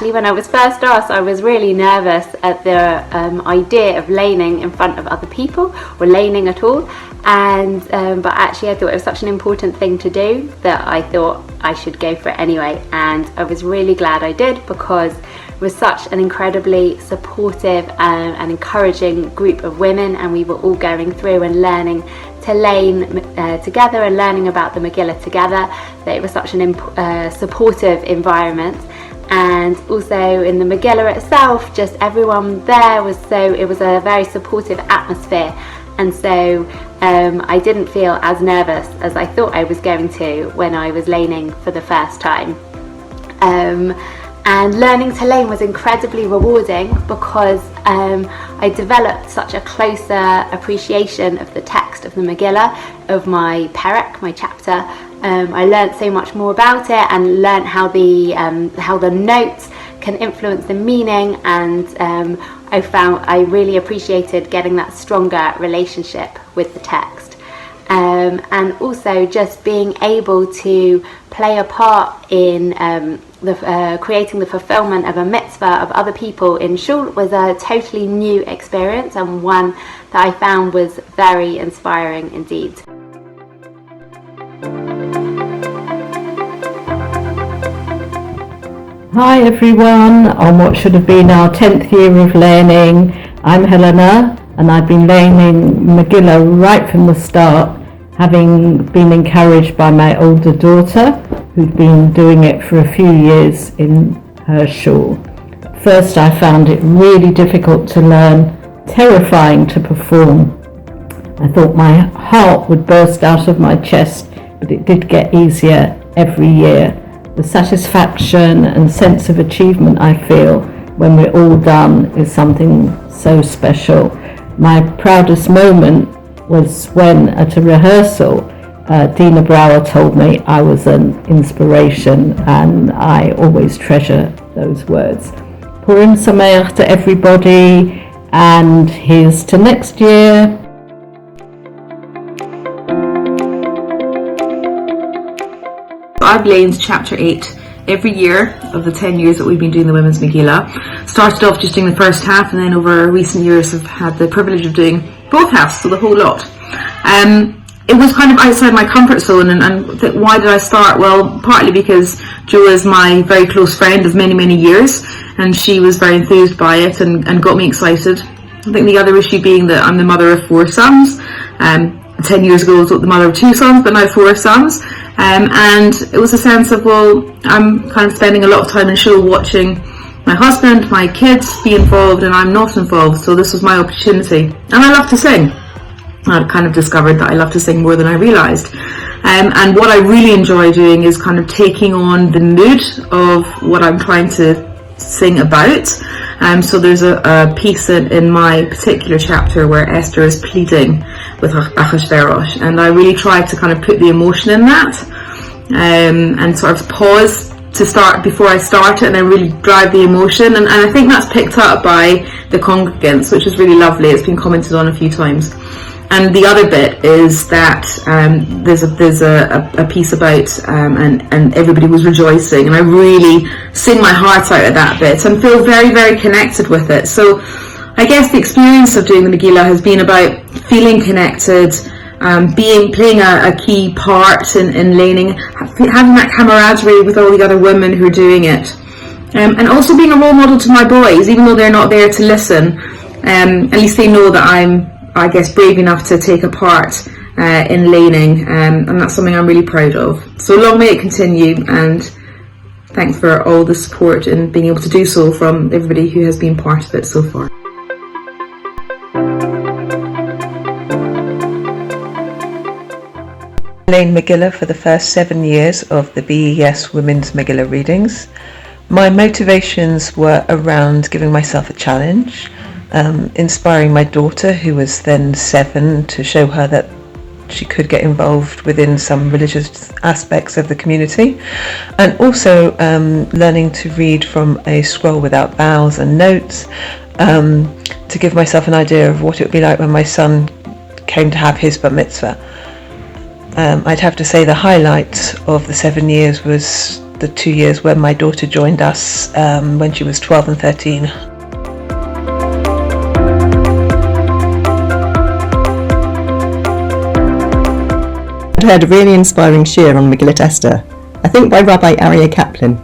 actually, when I was first asked, I was really nervous at the idea of leyning in front of other people, or leyning at all. And but actually I thought it was such an important thing to do that I thought I should go for it anyway, and I was really glad I did, because it was such an incredibly supportive and encouraging group of women, and we were all going through and learning to lane together and learning about the Megillah together, that it was such an supportive environment. And also in the Megillah itself, just everyone there was it was a very supportive atmosphere. And so I didn't feel as nervous as I thought I was going to when I was laning for the first time. And learning to lane was incredibly rewarding, because I developed such a closer appreciation of the text of the Megillah, of my perek, my chapter. I learned so much more about it, and learned how the notes can influence the meaning, and I really appreciated getting that stronger relationship with the text, and also just being able to play a part in creating the fulfillment of a mitzvah of other people in shul was a totally new experience, and one that I found was very inspiring indeed. Hi everyone, on what should have been our 10th year of learning. I'm Helena, and I've been learning Megillah right from the start, having been encouraged by my older daughter, who'd been doing it for a few years in her shul. First I found it really difficult to learn, terrifying to perform. I thought my heart would burst out of my chest, but it did get easier every year. The satisfaction and sense of achievement I feel when we're all done is something so special. My proudest moment was when at a rehearsal, Dina Brower told me I was an inspiration, and I always treasure those words. Purim Sameach to everybody, and here's to next year. I've lained chapter 8 every year of the 10 years that we've been doing the Women's Megillah. Started off just doing the first half, and then over recent years have had the privilege of doing both halves, so the whole lot. It was kind of outside my comfort zone, and why did I start? Well, partly because Jo is my very close friend of many, many years, and she was very enthused by it and got me excited. I think the other issue being that I'm the mother of 4 sons. 10 years ago I was the mother of 2 sons, but now 4 sons. And it was a sense of, well, I'm kind of spending a lot of time in shul watching my husband, my kids be involved, and I'm not involved, so this was my opportunity. And I love to sing. I kind of discovered that I love to sing more than I realised. And what I really enjoy doing is kind of taking on the mood of what I'm trying to sing about. So there's a piece in my particular chapter where Esther is pleading with Achashverosh, and I really try to kind of put the emotion in that, and sort of pause to start before I start it, and then really drive the emotion, and I think that's picked up by the congregants, which is really lovely. It's been commented on a few times. And the other bit is that there's a piece about and everybody was rejoicing, and I really sing my heart out at that bit and feel very, very connected with it. So I guess the experience of doing the Megillah has been about feeling connected, playing a key part in leyning, having that camaraderie with all the other women who are doing it, and also being a role model to my boys, even though they're not there to listen. At least they know that I'm, I guess, brave enough to take a part in leyning, and that's something I'm really proud of. So long may it continue, and thanks for all the support and being able to do so from everybody who has been part of it so far. Lane Megillah for the first 7 years of the BES Women's Megillah readings. My motivations were around giving myself a challenge, inspiring my daughter, who was then 7, to show her that she could get involved within some religious aspects of the community, and also learning to read from a scroll without vowels and notes, to give myself an idea of what it would be like when my son came to have his bar mitzvah. I'd have to say the highlight of the 7 years was the 2 years when my daughter joined us when she was 12 and 13. I'd heard a really inspiring shiur on Megillat Esther, I think by Rabbi Aryeh Kaplan.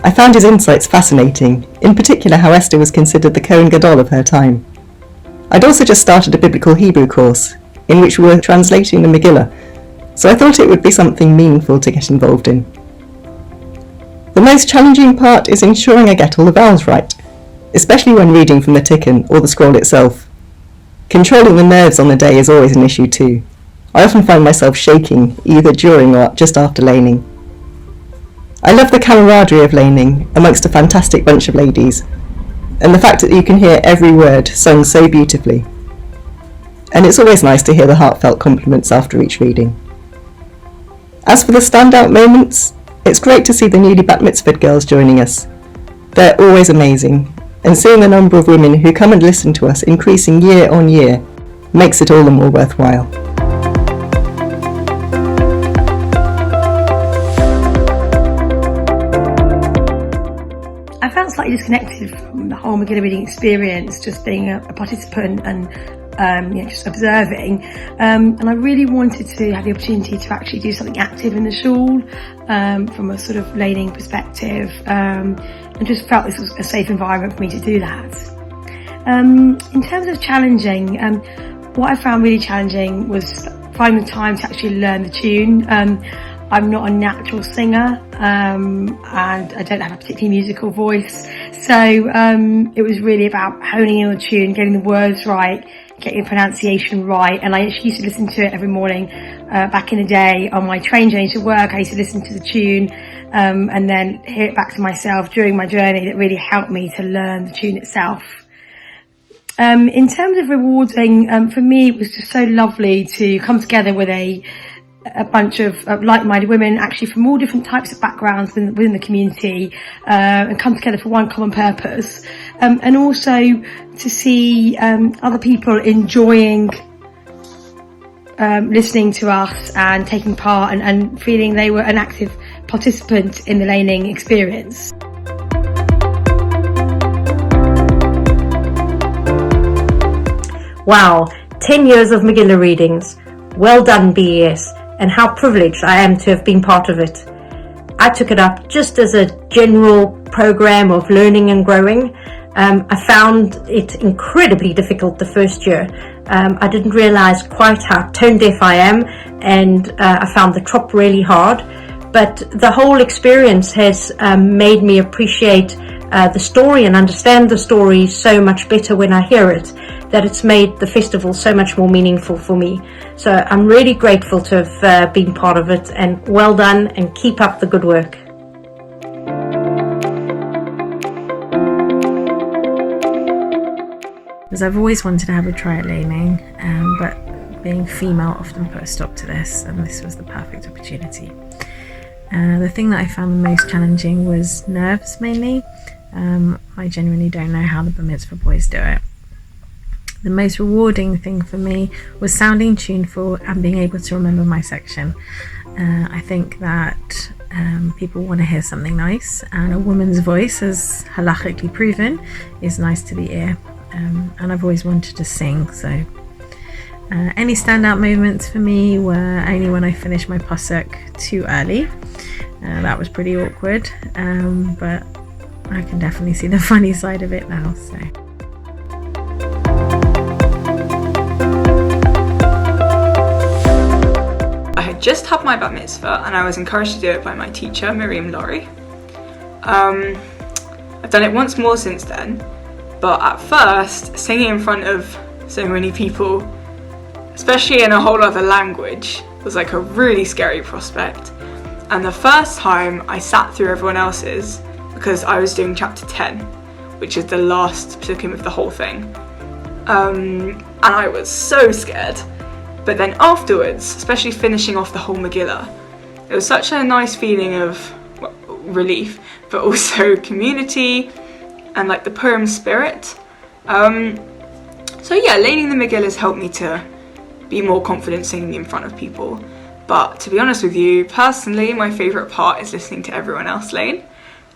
I found his insights fascinating, in particular how Esther was considered the Kohen Gadol of her time. I'd also just started a biblical Hebrew course, in which we were translating the Megillah, so I thought it would be something meaningful to get involved in. The most challenging part is ensuring I get all the vowels right, especially when reading from the tikkun or the scroll itself. Controlling the nerves on the day is always an issue too. I often find myself shaking, either during or just after leyning. I love the camaraderie of leyning amongst a fantastic bunch of ladies, and the fact that you can hear every word sung so beautifully. And it's always nice to hear the heartfelt compliments after each reading. As for the standout moments, it's great to see the newly bat mitzvahed girls joining us. They're always amazing, and seeing the number of women who come and listen to us increasing year on year makes it all the more worthwhile. I felt slightly disconnected from the whole Megillah reading experience, just being a participant and just observing. And I really wanted to have the opportunity to actually do something active in the shul from a sort of leyning perspective, and just felt this was a safe environment for me to do that. In terms of challenging, what I found really challenging was finding the time to actually learn the tune. I'm not a natural singer, and I don't have a particularly musical voice. So it was really about honing in on the tune, getting the words right, getting the pronunciation right. And I actually used to listen to it every morning back in the day on my train journey to work. I used to listen to the tune and then hear it back to myself during my journey. That really helped me to learn the tune itself. In terms of rewarding, for me, it was just so lovely to come together with a bunch of like-minded women, actually from all different types of backgrounds within the community, and come together for one common purpose, and also to see other people enjoying listening to us and taking part and feeling they were an active participant in the leyning experience. Wow, 10 years of Megillah readings. Well done, BES. And how privileged I am to have been part of it. I took it up just as a general program of learning and growing. I found it incredibly difficult the first year. I didn't realize quite how tone deaf I am, and I found the trop really hard. But the whole experience has made me appreciate the story and understand the story so much better when I hear it, that it's made the festival so much more meaningful for me. So I'm really grateful to have been part of it, and well done, and keep up the good work. Because I've always wanted to have a try at leyning, but being female often put a stop to this, and this was the perfect opportunity. The thing that I found the most challenging was nerves mainly. I genuinely don't know how the bar mitzvah boys do it. The most rewarding thing for me was sounding tuneful and being able to remember my section. I think that people want to hear something nice, and a woman's voice, as halachically proven, is nice to the ear. And I've always wanted to sing, so any standout moments for me were only when I finished my pasuk too early. That was pretty awkward, but I can definitely see the funny side of it now. So. I had just had my bat mitzvah, and I was encouraged to do it by my teacher, Miriam Laurie. I've done it once more since then, but at first, singing in front of so many people, especially in a whole other language, was like a really scary prospect. And the first time I sat through everyone else's, because I was doing chapter 10, which is the last psukim of the whole thing, and I was so scared. But then afterwards, especially finishing off the whole Megillah, it was such a nice feeling of relief, but also community and like the Purim spirit. So yeah, leyning the Megillah has helped me to be more confident singing in front of people. But to be honest with you, personally, my favourite part is listening to everyone else lane.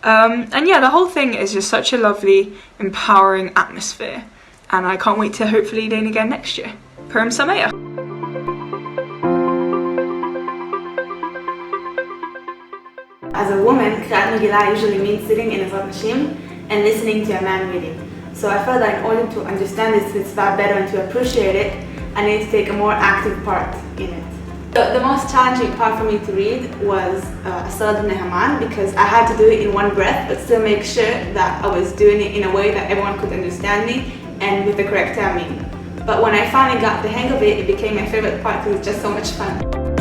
And yeah, the whole thing is just such a lovely, empowering atmosphere. And I can't wait to hopefully lane again next year. Purim Sameach. As a woman, Kriyat Megillah usually means sitting in Ezrat Nashim and listening to a man reading. So I felt that in order to understand this mitzvah better and to appreciate it, I needed to take a more active part in it. The most challenging part for me to read was Asad Nehaman, because I had to do it in one breath but still make sure that I was doing it in a way that everyone could understand me and with the correct timing. But when I finally got the hang of it, it became my favorite part because it's just so much fun.